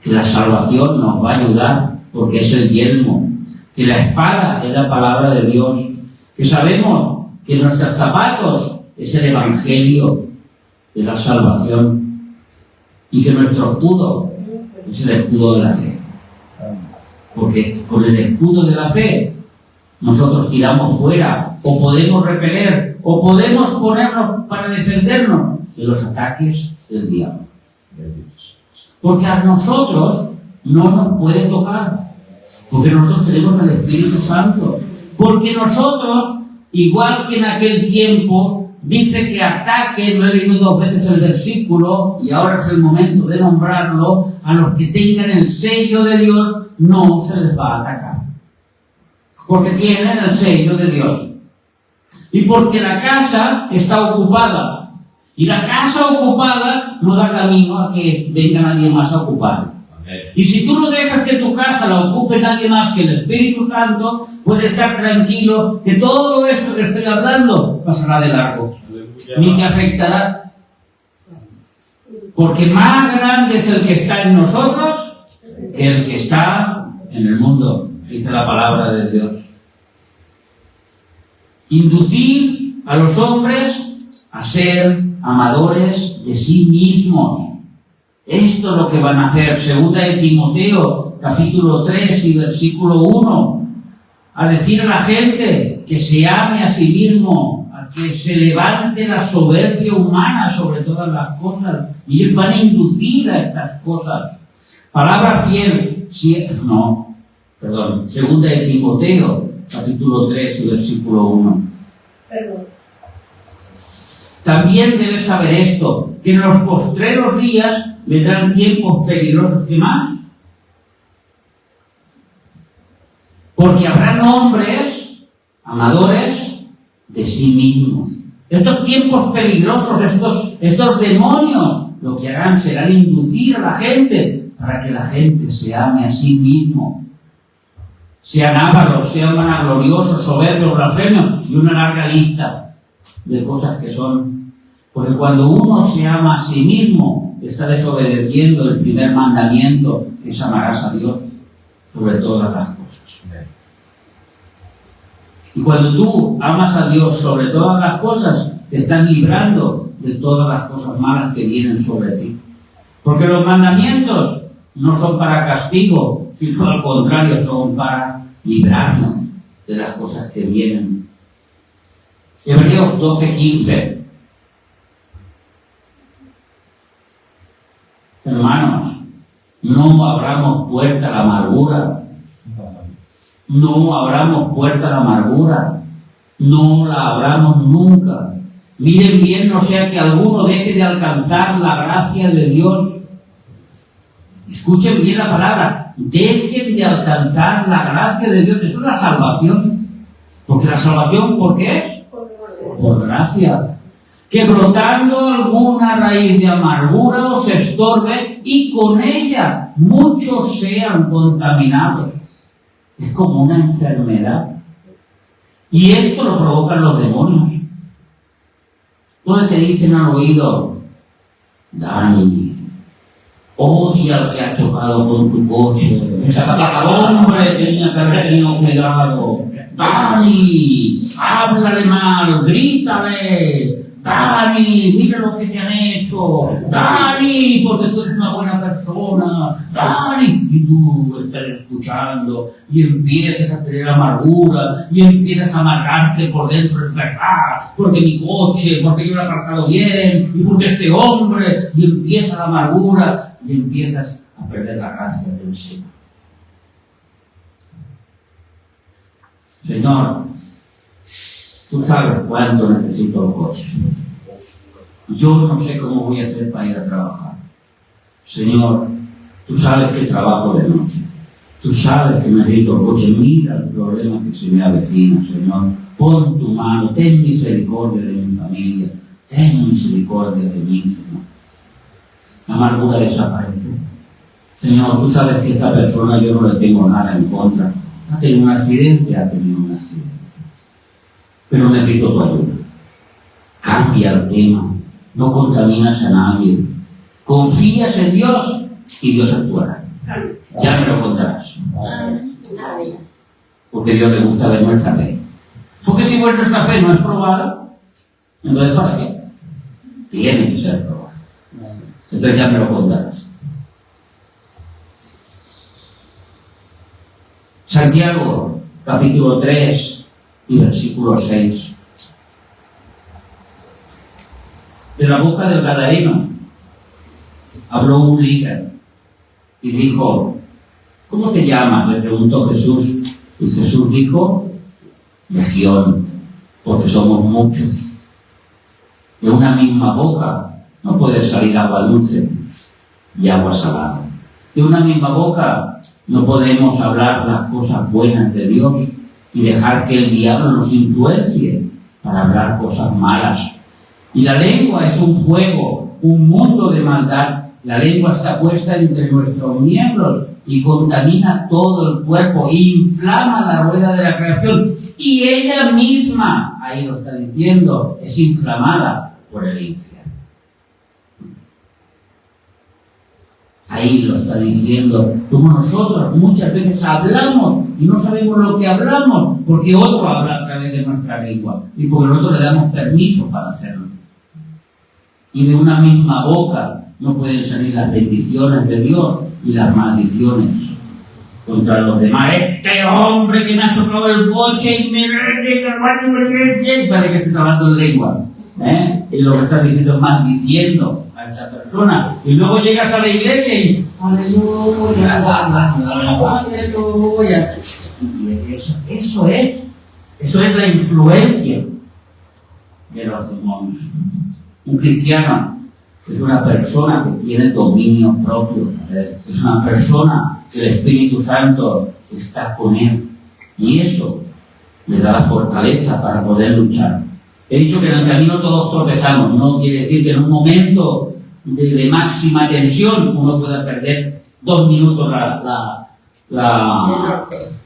A: que la salvación nos va a ayudar porque es el yelmo, que la espada es la palabra de Dios, que sabemos que nuestros zapatos es el evangelio de la salvación y que nuestro escudo es el escudo de la fe, porque con el escudo de la fe nosotros tiramos fuera, o podemos repeler, o podemos ponernos para defendernos de los ataques del diablo. Porque a nosotros no nos puede tocar, porque nosotros tenemos al Espíritu Santo, porque nosotros igual que en aquel tiempo, dice que ataquen, lo he leído 2 veces el versículo, y ahora es el momento de nombrarlo, a los que tengan el sello de Dios, no se les va a atacar. Porque tienen el sello de Dios. Y porque la casa está ocupada. Y la casa ocupada no da camino a que venga nadie más a ocuparla. Y si tú no dejas que tu casa la ocupe nadie más que el Espíritu Santo, puedes estar tranquilo que todo esto que estoy hablando pasará de largo. Ni te afectará. Porque más grande es el que está en nosotros que el que está en el mundo, dice la palabra de Dios. Inducir a los hombres a ser amadores de sí mismos. Esto es lo que van a hacer. 2 de Timoteo, capítulo 3 y versículo 1. A decir a la gente que se ame a sí mismo, a que se levante la soberbia humana sobre todas las cosas. Y ellos van a inducir a estas cosas. Palabra fiel. 2 de Timoteo, capítulo 3 y versículo 1. También debes saber esto, que en los postreros días vendrán tiempos peligrosos. ¿Qué más? Porque habrán hombres amadores de sí mismos. Estos tiempos peligrosos, estos demonios, lo que harán será inducir a la gente para que la gente se ame a sí mismo. Sean ávaros, sean vanagloriosos, soberbios, blasfemios y una larga lista de cosas que son. Porque cuando uno se ama a sí mismo, está desobedeciendo el primer mandamiento, que es amarás a Dios sobre todas las cosas. Y cuando tú amas a Dios sobre todas las cosas, te están librando de todas las cosas malas que vienen sobre ti. Porque los mandamientos no son para castigo, sino al contrario, son para librarnos de las cosas que vienen. Hebreos 12:15. Hermanos, no abramos puerta a la amargura. No abramos puerta a la amargura. No la abramos nunca. Miren bien, no sea que alguno deje de alcanzar la gracia de Dios. Escuchen bien la palabra. Dejen de alcanzar la gracia de Dios. Eso es la salvación. Porque la salvación, ¿por qué es? Por gracia. Que brotando alguna raíz de amargura os estorbe y con ella muchos sean contaminados. Es como una enfermedad. Y esto lo provocan los demonios. ¿Dónde te dicen al oído? Dani, odia al que ha chocado con tu coche. Ese hombre tenía que haber tenido cuidado. Dani, háblale mal, grítale. Dani, mira lo que te han hecho. Dani, porque tú eres una buena persona. Dani, y tú estás escuchando y empiezas a tener amargura y empiezas a amargarte por dentro. Es verdad, porque mi coche, porque yo lo he aparcado bien y porque este hombre, y empieza la amargura y empiezas a perder la gracia del Señor. Señor, tú sabes cuánto necesito el coche. Yo no sé cómo voy a hacer para ir a trabajar. Señor, tú sabes que trabajo de noche. Tú sabes que necesito el coche. Mira el problema que se me avecina, Señor. Pon tu mano, ten misericordia de mi familia. Ten misericordia de mí, Señor. La amargura desaparece. Señor, tú sabes que esta persona yo no le tengo nada en contra. Ha tenido un accidente. Pero necesito tu ayuda. Cambia el tema. No contaminas a nadie. Confías en Dios y Dios actuará. Ya me lo contarás. Porque a Dios le gusta ver nuestra fe. Porque si nuestra fe no es probada, entonces ¿para qué? Tiene que ser probada. Entonces ya me lo contarás. Santiago, capítulo 3 y versículo 6. De la boca del Gadareno habló un líder y dijo: ¿cómo te llamas?, le preguntó Jesús. Y Jesús dijo: Legión, porque somos muchos. De una misma boca no puede salir agua dulce y agua salada. De una misma boca no podemos hablar las cosas buenas de Dios y dejar que el diablo nos influencie para hablar cosas malas. Y la lengua es un fuego, un mundo de maldad. La lengua está puesta entre nuestros miembros y contamina todo el cuerpo, inflama la rueda de la creación. Y ella misma, ahí lo está diciendo, es inflamada por el infierno. Ahí lo está diciendo, como nosotros muchas veces hablamos y no sabemos lo que hablamos, porque otro habla a través de nuestra lengua y porque nosotros le damos permiso para hacerlo. Y de una misma boca no pueden salir las bendiciones de Dios y las maldiciones contra los demás. Este hombre que me ha chocado el coche y me parece que está hablando en lengua. Y lo que está diciendo es maldiciendo a esta persona. Y luego llegas a la iglesia y aleluya, aleluya. Y eso es la influencia de los demonios. Un cristiano es una persona que tiene dominio propio, es una persona que el Espíritu Santo está con él, y eso les da la fortaleza para poder luchar. He dicho que en el camino todos tropezamos, no quiere decir que en un momento de máxima tensión uno pueda perder 2 minutos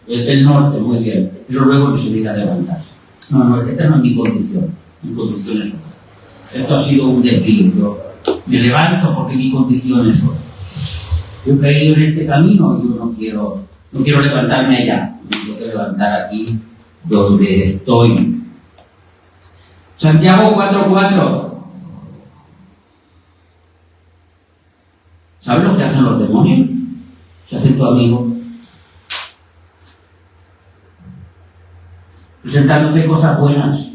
A: el norte, muy bien, pero luego enseguida levantarse. No, esta no es mi condición es otra. Esto ha sido un desvío. Yo me levanto porque mi condición es otra. Yo he caído en este camino y yo no quiero levantarme allá. Me tengo que levantar aquí donde estoy. Santiago 4:4. ¿Sabes lo que hacen los demonios? Se hacen tu amigo. Presentándote cosas buenas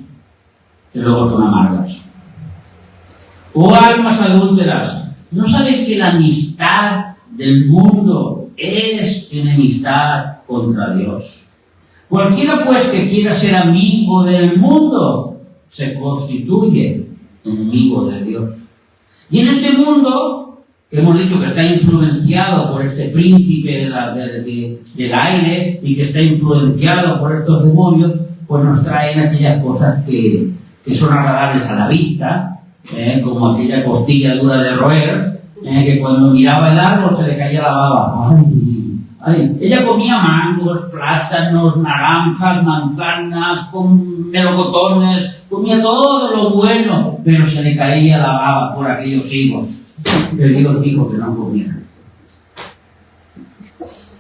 A: que luego son amargas. Oh almas adúlteras, ¿no sabéis que la amistad del mundo es enemistad contra Dios? Cualquiera pues que quiera ser amigo del mundo se constituye enemigo de Dios. Y en este mundo, que hemos dicho que está influenciado por este príncipe del aire y que está influenciado por estos demonios, pues nos traen aquellas cosas que son agradables a la vista, como aquella costilla dura de roer, que cuando miraba el árbol se le caía la baba. Ay. Ella comía mangos, plátanos, naranjas, manzanas, melocotones, comía todo lo bueno, pero se le caía la baba por aquellos higos. Le dijo que no comiera,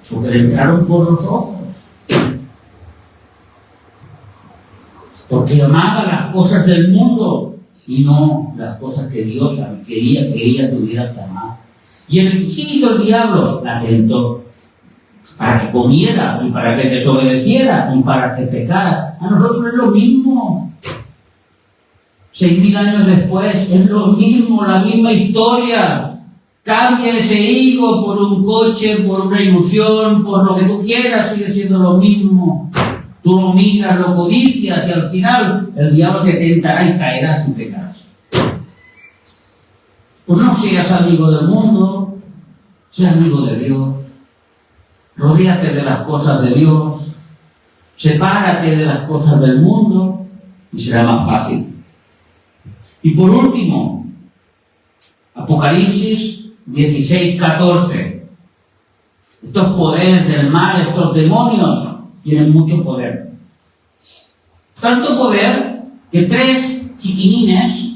A: porque le entraron por los ojos, porque amaba las cosas del mundo y no las cosas que Dios quería que ella tuviera que amar. ¿Y qué hizo el diablo? La tentó para que comiera y para que desobedeciera y para que pecara. A nosotros es lo mismo. 6.000 años después es lo mismo, la misma historia. Cambia ese higo por un coche, por una ilusión, por lo que tú quieras, sigue siendo lo mismo. Tú lo miras, lo codicias y al final el diablo te tentará y caerás y pecarás. Pues no seas amigo del mundo, sea amigo de Dios. Rodéate de las cosas de Dios, sepárate de las cosas del mundo y será más fácil. Y por último, Apocalipsis 16:14. Estos poderes del mal, estos demonios, tienen mucho poder. Tanto poder que 3 chiquinines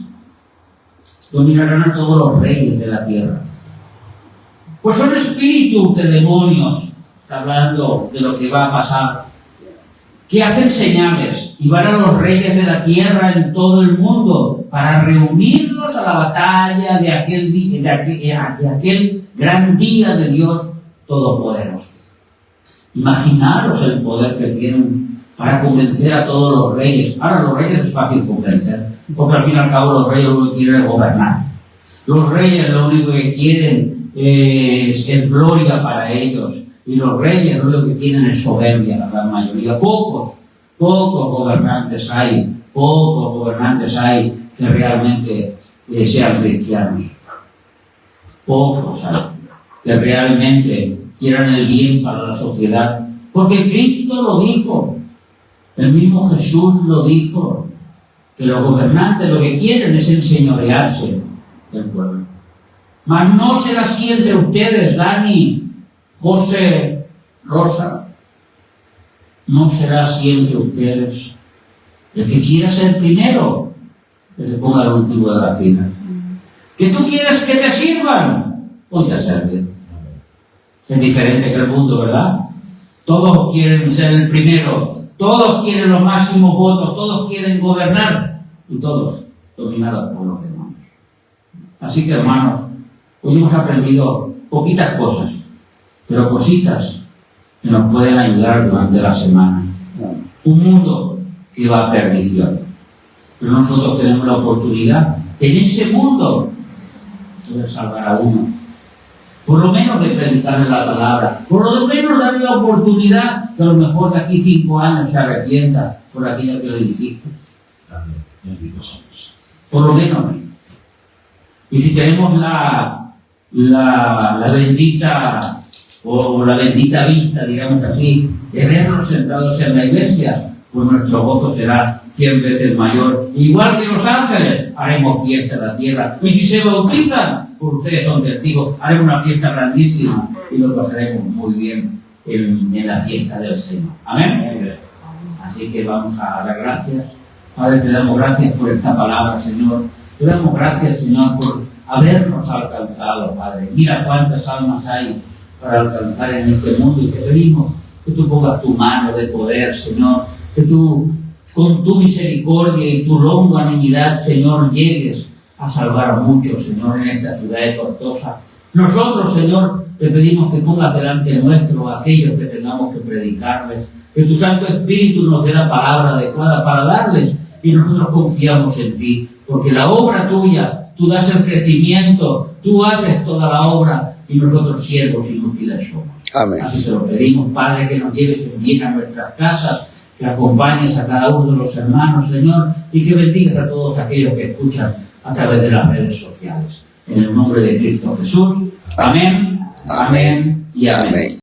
A: dominarán a todos los reyes de la tierra. Pues son espíritus de demonios, está hablando de lo que va a pasar, que hacen señales y van a los reyes de la tierra en todo el mundo para reunirlos a la batalla de aquel gran día de Dios Todopoderoso. Imaginaros el poder que tienen para convencer a todos los reyes. Ahora, los reyes es fácil convencer, porque al fin y al cabo los reyes lo que quieren es gobernar. Los reyes lo único que quieren es gloria para ellos. Y los reyes lo único que tienen es soberbia, la gran mayoría. Pocos gobernantes hay, Pocos gobernantes hay que realmente sean cristianos. Pocos hay que realmente quieran el bien para la sociedad. Porque Cristo lo dijo, el mismo Jesús lo dijo, que los gobernantes lo que quieren es enseñorearse del pueblo. Mas no será así entre ustedes, Dani, José, Rosa. No será así entre ustedes. El que quiera ser primero, que se ponga al último de la fila. Que tú quieres que te sirvan, ponte a servir. Es diferente que el mundo, ¿verdad? Todos quieren ser el primero, todos quieren los máximos votos, todos quieren gobernar y todos dominados por los demás. Así que, hermanos, hoy hemos aprendido poquitas cosas, pero cositas que nos pueden ayudar durante la semana. Un mundo que va a perdición. Pero nosotros tenemos la oportunidad en ese mundo de salvar a uno. Por lo menos de predicarle la palabra, por lo menos darle la oportunidad que a lo mejor de aquí 5 años se arrepienta por aquello que le dijiste. Por lo menos. Y si tenemos la bendita o la bendita vista, digamos así, de vernos sentados en la iglesia, pues nuestro gozo será 100 veces mayor. Igual que los ángeles, haremos fiesta en la tierra. Y si se bautizan, pues ustedes son testigos, haremos una fiesta grandísima y lo pasaremos muy bien en la fiesta del Señor. Amén. Así que vamos a dar gracias. Padre, te damos gracias por esta palabra, Señor. Te damos gracias, Señor, por habernos alcanzado, Padre. Mira cuántas almas hay para alcanzar en este mundo y te pedimos que tú pongas tu mano de poder, Señor, que tú, con tu misericordia y tu longanimidad, Señor, llegues a salvar a muchos, Señor, en esta ciudad de Tortosa. Nosotros, Señor, te pedimos que pongas delante nuestro a aquellos que tengamos que predicarles, que tu Santo Espíritu nos dé la palabra adecuada para darles, y nosotros confiamos en ti, porque la obra tuya, tú das el crecimiento, tú haces toda la obra, y nosotros siervos inútiles somos.
C: Amén.
A: Así te lo pedimos, Padre, que nos lleves en bien a nuestras casas, que acompañes a cada uno de los hermanos, Señor, y que bendigas a todos aquellos que escuchan a través de las redes sociales. En el nombre de Cristo Jesús. Amén, amén y amén.